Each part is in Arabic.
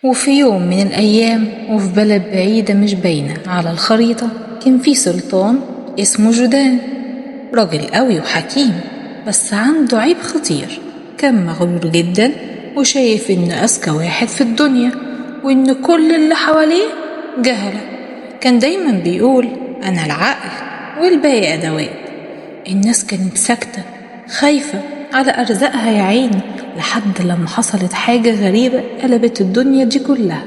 وفي يوم من الأيام وفي بلد بعيدة مش باينة على الخريطة كان في سلطان اسمه جودان، راجل قوي وحكيم، بس عنده عيب خطير. كان مغرور جدا وشايف إنه أذكى واحد في الدنيا وإن كل اللي حواليه جهلة. كان دايما بيقول أنا العقل والباقي أدوات. الناس كانت ساكتة خايفة على أرزاقها يا عيني، لحد لما حصلت حاجة غريبة قلبت الدنيا دي كلها.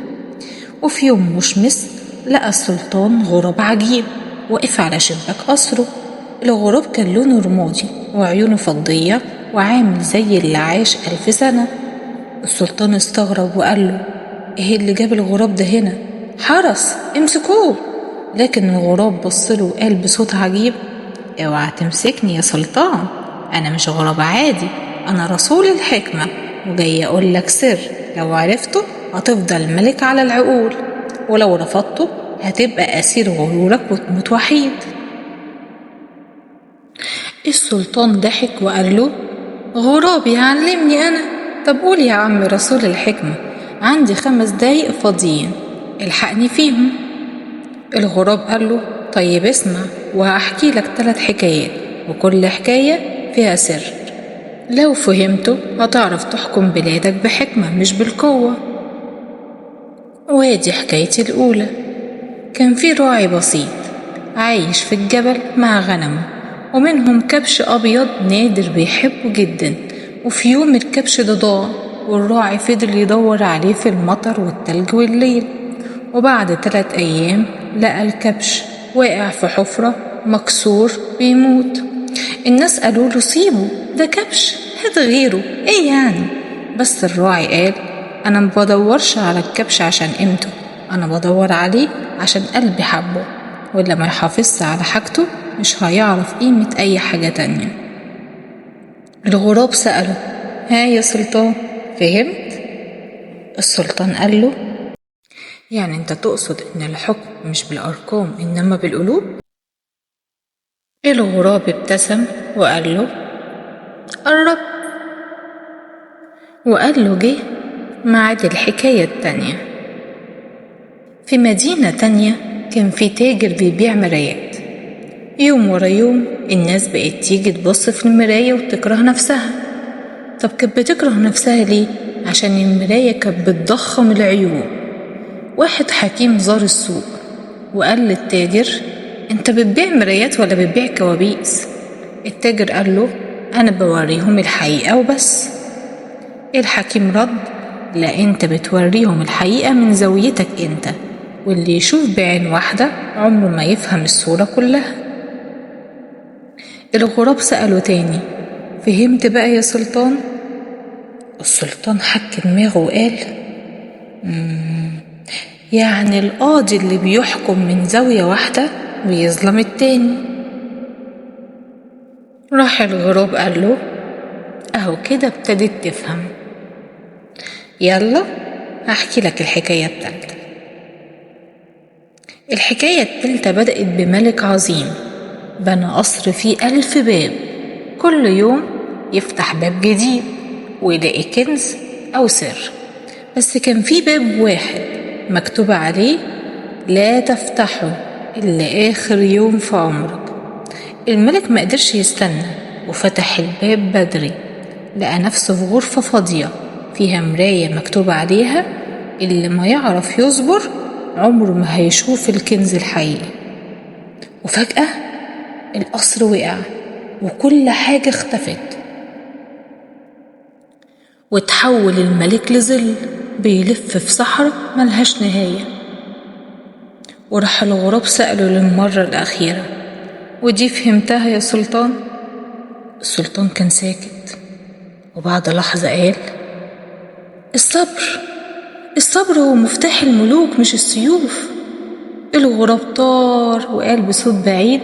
وفي يوم مشمس لقى السلطان غراب عجيب واقف على شباك قصره. الغراب كان لونه رمادي وعيونه فضية وعامل زي اللي عاش 1000 سنة. السلطان استغرب وقال له ايه اللي جاب الغراب ده هنا؟ حرس امسكوه. لكن الغراب بصله وقال بصوت عجيب اوعى تمسكني يا سلطان، انا مش غراب عادي، انا رسول الحكمة وجاي اقول لك سر، لو عرفته هتفضل ملك على العقول، ولو رفضته هتبقى اسير غرورك وتموت وحيد. السلطان ضحك وقال له غراب يعلمني انا؟ طب قول يا عم رسول الحكمة، عندي 5 دقايق فاضيين الحقني فيهم. الغراب قال له طيب اسمع وهحكي لك 3 حكايات وكل حكاية فيها سر، لو فهمته هتعرف تحكم بلادك بحكمة مش بالقوة. وادي حكايتي الأولى. كان في راعي بسيط عايش في الجبل مع غنمه، ومنهم كبش أبيض نادر بيحبه جدا. وفي يوم الكبش ده ضاع، والراعي فضل يدور عليه في المطر والتلج والليل. وبعد 3 أيام لقى الكبش واقع في حفرة مكسور بيموت. الناس قالوا له سيبه، ده كبش، هات غيره، ايه يعني؟ بس الراعي قال انا ما بدورش على الكبش عشان قيمته، انا بدور عليه عشان قلبي حبه، واللي ما يحافظش على حاجته مش هيعرف قيمة اي حاجة تانية. الغراب سأله ها يا سلطان فهمت؟ السلطان قال له يعني انت تقصد ان الحكم مش بالارقام انما بالقلوب؟ الغراب ابتسم وقال له قرب. وقال له جه ميعاد الحكاية التانية. في مدينة تانية كان في تاجر بيبيع مرايات. يوم ورا يوم الناس بقت تيجي تبص في المراية وتكره نفسها. طب كانت بتكره نفسها ليه؟ عشان المراية كانت بتضخم العيوب. واحد حكيم زار السوق وقال للتاجر انت بتبيع مرايات ولا بتبيع كوابيس؟ التاجر قال له انا بوريهم الحقيقة وبس. الحكيم رد لا، انت بتوريهم الحقيقة من زاويتك انت، واللي يشوف بعين واحدة عمره ما يفهم الصورة كلها. الغراب سأله تاني فهمت بقى يا سلطان؟ السلطان حك دماغه وقال يعني القاضي اللي بيحكم من زاوية واحدة ويظلم التاني. راح الغراب قال له اهو كده ابتدت تفهم، يلا هحكي لك الحكاية التالتة. الحكاية التالتة بدأت بملك عظيم بنى قصر فيه 1000 باب، كل يوم يفتح باب جديد ويلاقي كنز أو سر. بس كان في باب واحد مكتوب عليه لا تفتحه إلا آخر يوم في عمرك. الملك ما قدرش يستنى وفتح الباب بدري، لقى نفسه في غرفة فاضية فيها مراية مكتوب عليها اللي ما يعرف يصبر عمره ما هيشوف الكنز الحقيقي. وفجأة القصر وقع وكل حاجة اختفت، وتحول الملك لظل بيلف في صحراء ملهاش نهاية. وراح الغراب سأله للمرة الأخيرة ودي فهمتها يا سلطان؟ السلطان كان ساكت، وبعد لحظة قال الصبر هو مفتاح الملوك مش السيوف. الغراب طار وقال بصوت بعيد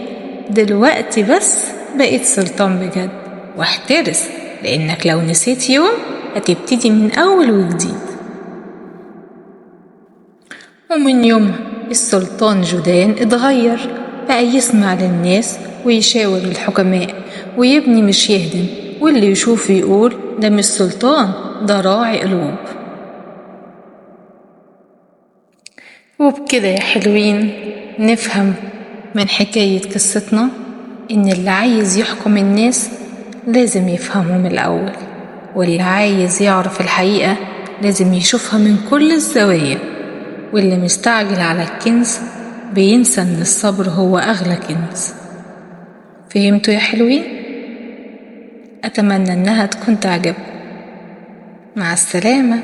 دلوقتي بس بقيت سلطان بجد، واحترس لأنك لو نسيت يوم هتبتدي من أول وجديد. ومن يومها السلطان جودان اتغير، بقى يسمع للناس ويشاور الحكماء ويبني مش يهدم، واللي يشوف يقول ده مش سلطان، ده راعي قلوب. وبكده يا حلوين نفهم من حكاية قصتنا إن اللي عايز يحكم الناس لازم يفهمهم الأول، واللي عايز يعرف الحقيقة لازم يشوفها من كل الزوايا، واللي مستعجل على الكنز بينسى إن الصبر هو أغلى كنز. فهمتوا يا حلوين؟ أتمنى إنها تكون تعجبكم. مع السلامة.